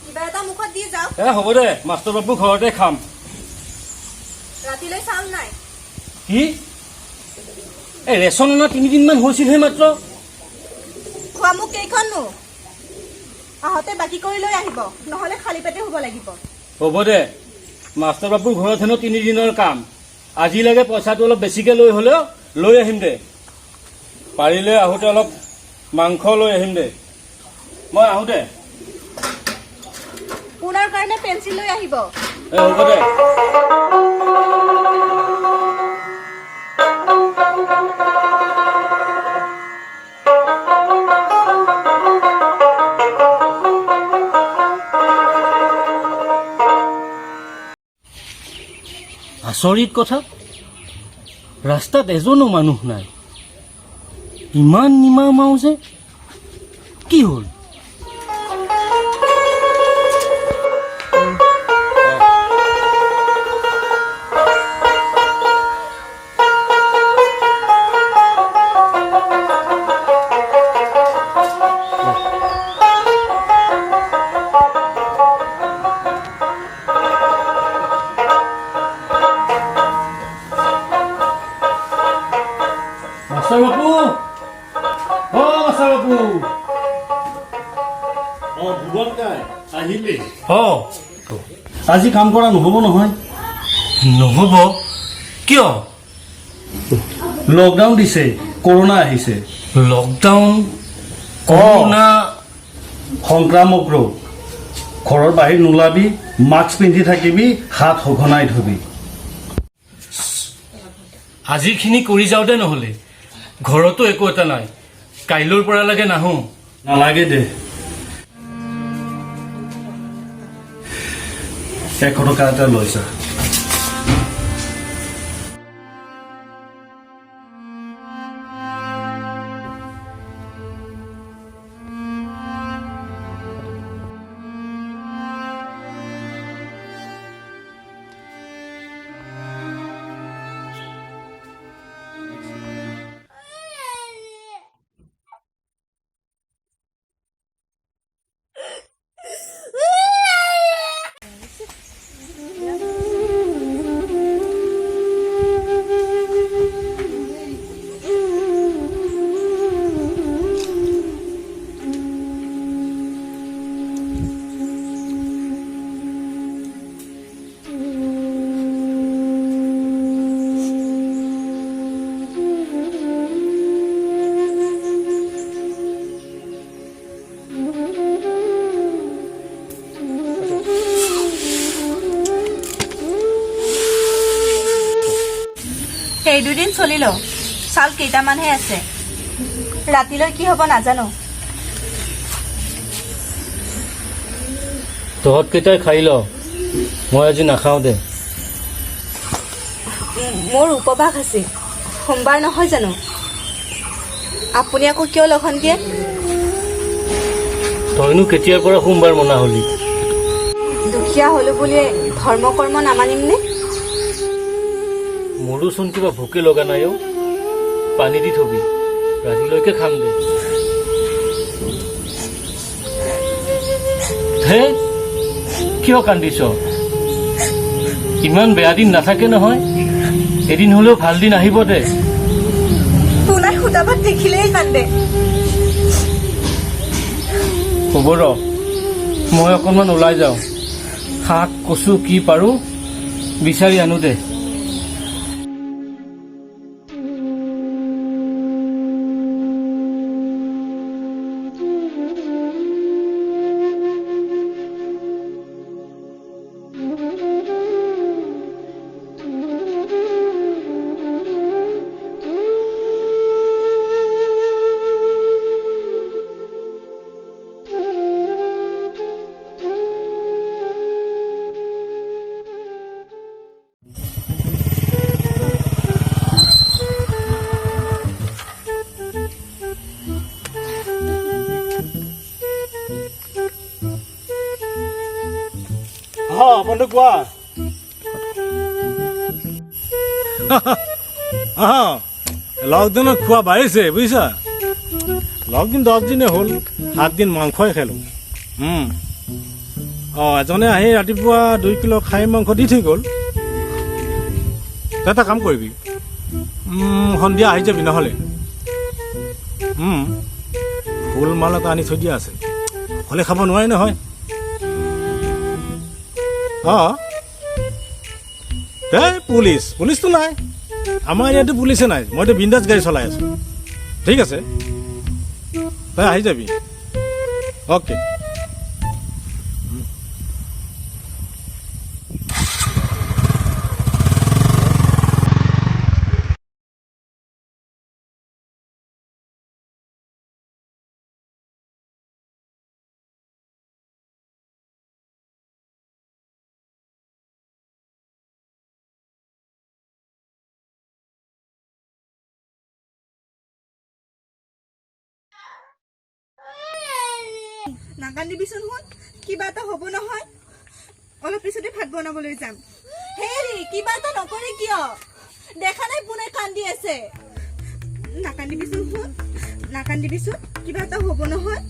কিবা এটা মুখত দি যাও। হ'ব দে, মাষ্টৰ বাবু ঘৰতে খাম। ৰাতিলৈ চাউল নাই। কি ৰেচন অনা 3 দিনমান হৈছিলহে মাত্ৰ। খোৱা মোক কেইখননো? আহোঁতে বাকী কৰি লৈ আহিব, নহ'লে খালী পেটে হ'ব লাগিব। হ'ব দে, মাষ্টৰ বাবুৰ ঘৰত হেনো 3 দিনৰ কাম। আজিলৈকে পইচাটো অলপ বেছিকৈ লৈ হ'লেও লৈ আহিম দে। পাৰিলে আহোঁতে অলপ মাংস লৈ আহিম দে। মই আহোঁ দে। পুনৰ কাৰণে পেঞ্চিল লৈ আহিব। হ'ব দে। আচৰিত কথা, ৰাস্তাত এজনো মানুহ নাই। ইমান নিমা মাও যে কি হ'ল? মাষ্টৰ বাবু, মাষ্টৰ বাবু। ভুৱন কাই আহিলে? আজি কাম কৰা নহ'ব নহয়। নহ'ব কিয়? লকডাউন দিছে, কৰোণা আহিছে। লকডাউন? কৰোণা সংক্ৰামক ৰোগ। ঘৰৰ বাহিৰ নোলাবি, মাস্ক পিন্ধি থাকিবি, হাত সঘনাই ধুবি। আজিখিনি কৰি যাওঁতে নহ'লে ঘৰতো একো এটা নাই। কাইলৈৰ পৰা লাগে নাহোঁ। নালাগে দে। 100 টকা এটা লৈছা। এই 2 দিন চলিল, চাউল কেইটামানহে আছে। ৰাতিলৈ কি হ'ব নাজানো। তহঁতকেইটাই খাই ল, মই আজি নাখাওঁ দে। মোৰ উপবাস আছে, সোমবাৰ নহয় জানো? আপুনি আকৌ কিয় লঘন দিয়ে? তইনো কেতিয়াৰ পৰা সোমবাৰ মনা হলি? দুখীয়া হ'লো বুলিয়ে ধৰ্ম কৰ্ম নামানিমনে? মোৰোচোন কিবা ভোকে লগা নাই অ'। পানী দি থবি, ৰাতিলৈকে খাম দে। হে কিয় কান্দিছ? ইমান বেয়া দিন নাথাকে নহয়, এদিন হ'লেও ভাল দিন আহিব দে। তোলাই সুতাবাত দেখিলেই কান্দে। হ'ব ৰ, মই অকণমান ওলাই যাওঁ। শাক কচু কি পাৰোঁ বিচাৰি আনো দে। বন্ধু কোৱা। লকডাউনত খোৱা বাঢ়িছে বুজিছা। লকডাউন 10 দিনে হ'ল, 7 দিন মাংসই খালোঁ। অঁ এজনে আহি ৰাতিপুৱা 2 কিলো খাহী মাংস দি থৈ গ'ল। তই এটা কাম কৰিবি, সন্ধিয়া আহি যাবি নহ'লে। ফুল মাল এটা আনি থৈ দিয়া আছে, অকলে খাব নোৱাৰি নহয়। অঁ এই পুলিচটো নাই, আমাৰ ইয়াতো পুলিচে নাই। মইতো বিন্দাছ গাড়ী চলাই আছোঁ। ঠিক আছে, তই আহি যাবি। অ'কে। নাকান্দিবিচোন শুন, কিবা এটা হ'ব নহয়। অলপ পিছতে ভাত বনাবলৈ যাম। হেৰি কিবা এটা নকৰি কিয়? দেখা নাই পোনে কান্দি আছে। নাকান্দিবিচোন শুন, নাকান্দিবিচোন, কিবা এটা হ'ব নহয়।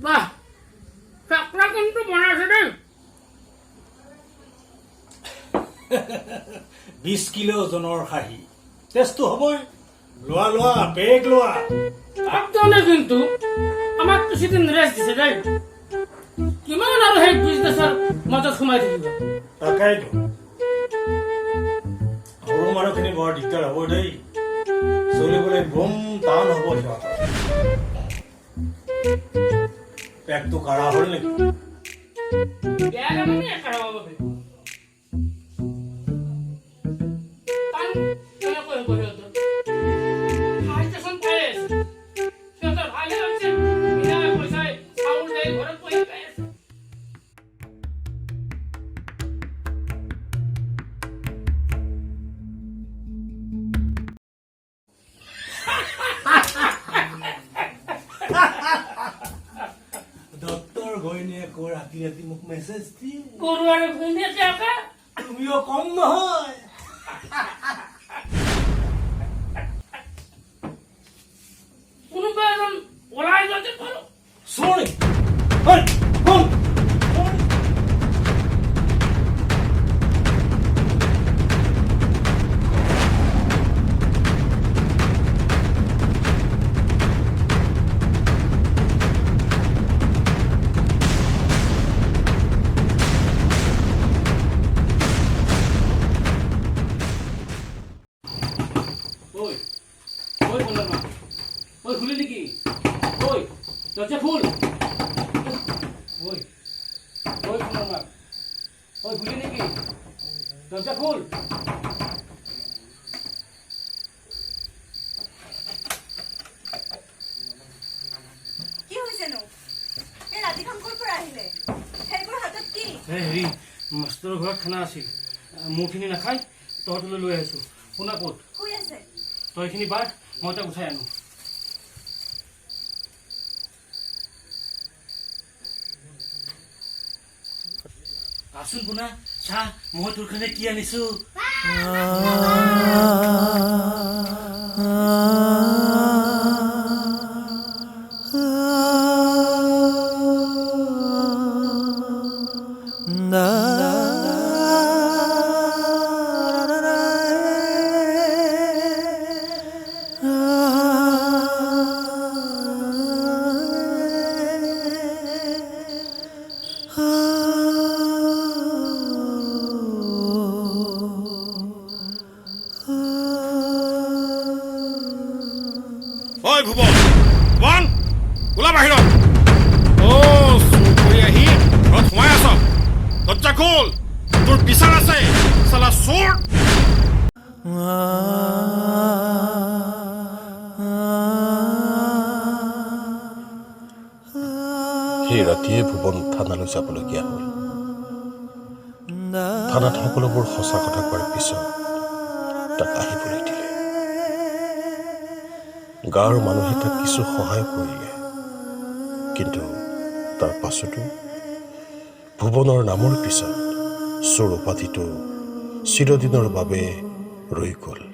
বাহ, কাকড়া কিন্তু বনাইছে দেই। 20 কিলো ওজনৰ খাহী, টেষ্টটো হ'বই। লোৱা বেগ লোৱা। একদমে কিন্তু আমাক কিছুদিন ৰেষ্ট দিছে দেই। কিমান আৰু সেই বিজনেছৰ মাজত সোমাই থাকিব। তাকেইতো সৰু মানুহখিনি বৰ দিগদাৰ হ'ব দেই, চলিবলৈ গম টান হ'ব সিহঁতৰ। পেটটো কাঢ়া হ'ল নেকি? বেয়া মানে একা হ'ব বাবে কাম কেনেকৈ হ'ব সিহঁতৰ? হাইটেচন পাই আছে সিহঁতৰ, ভালে হৈছে। বিনা পইচাই চাউল দাইল ঘৰত বহি পাই আছে। ডক্তৰ ঘৈণীয়েকে ৰাতি ৰাতি মোক মেছেজ দি, গৰু আৰু ঘৈণীয়েকে একা, তুমিও কম নহয়। কোনোবা এজন ওলাই যোৱাতে পাৰো। Sorry. Oi, Purnama. Oi, খুলি নেকি? Oi, দরজা খুল। Oi, Purnama. Oi, খুলি নেকি? দরজা খুল। কি হৈছেনো? এই ৰাতিখন ক'ৰ পৰা আহিলে? সেইবোৰ হাতত কি? হেৰি মাষ্টৰৰ ঘৰত খানা আছিল, মোৰখিনি নাখাই তহঁতলৈ লৈ আহিছোঁ। শুনা ক'ত? শুই আছে। তই এইখিনি বাদ, মই তাক উঠাই আনো। আছোন পোনা, চা মই তোৰ কাৰণে কি আনিছো। ঐ ভুৱন ভুৱন ওলা বাহিৰত অ' চুৰ কৰি আহি ঘৰত সোমাই আছ দৰ্জা খোল তোৰ বিচাৰ আছে চালা চোৰ সেই ৰাতিয়ে ভুৱন থানালৈ যাবলগীয়া হ'ল থানাত সকলোবোৰ সঁচা কথা কোৱাৰ পিছত তাক আহিবলৈ দিলে গাঁৱৰ মানুহে তাক কিছু সহায় কৰিলে কিন্তু তাৰ পাছতো ভুৱনৰ নামৰ পিছত চোৰ উপাধিটো চিৰদিনৰ বাবে ৰৈ গ'ল